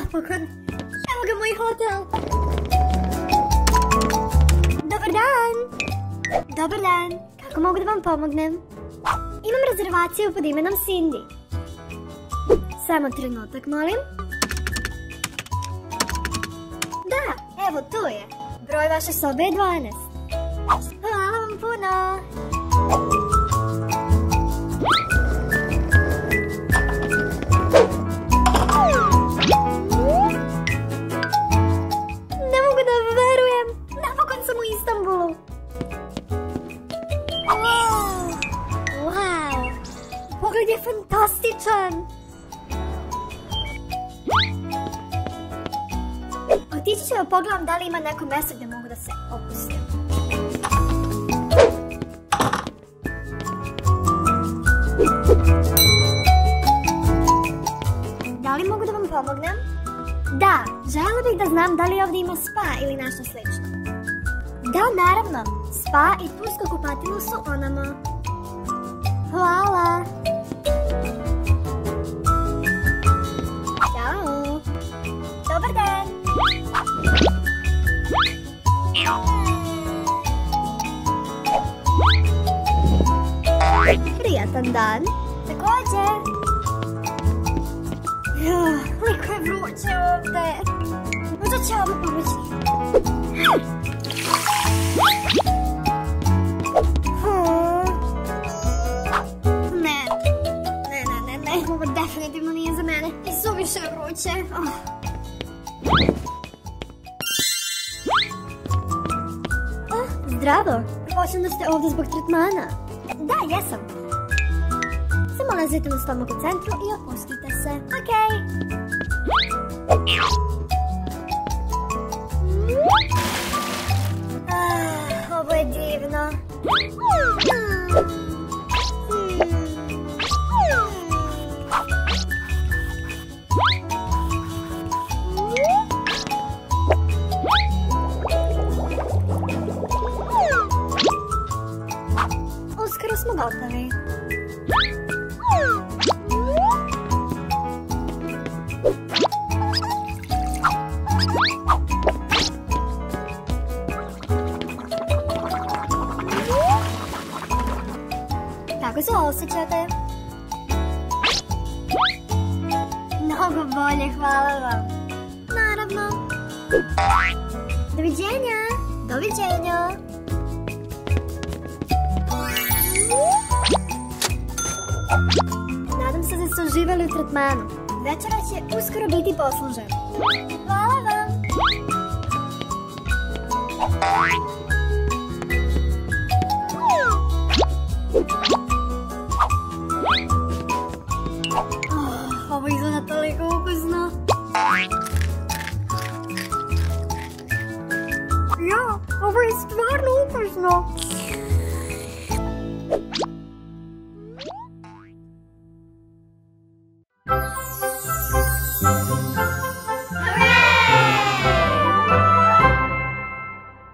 napokon. Evo ga moj hotel. Dobar dan. Dobar dan. Kako mogu da vam pomognem? Imam rezervaciju pod imenom Cindy. Samo trenutak, molim. Da, evo tu je. Broj vaše sobe je 12. Hvala vam puno. Ne mogu da verujem. Napokon sam u Istanbulu. Wow. Pogled je fantastičan. Otići ću da pogledam da li ima neko mjesto gdje mogu da se opustim. Da li mogu da vam pomognem? Da, želela bih da znam da li ovdje ima spa ili nešto slično. Da, naravno, spa i tursko kupatilo su onamo. Hvala. Ćao. Dobar dan. Prijatan dan. Također. Koliko je vruće ovdje. Možda će ovo pomoći. Ne. Ovo definitivno nije za mene. I suviše je vruće. Zdravo. Pretpostavljam da ste ovdje zbog tretmana. Da, jesam. Samo lezite na stomak u centru i opustite se. Okej. Ovo je divno. Uskoro smo gotovi. Kako se osjećate? Mnogo bolje, hvala vam. Naravno. Doviđenja. Doviđenja. Nadam se da ste uživali u tretmanu. Večera će uskoro biti poslužena. Hvala vam.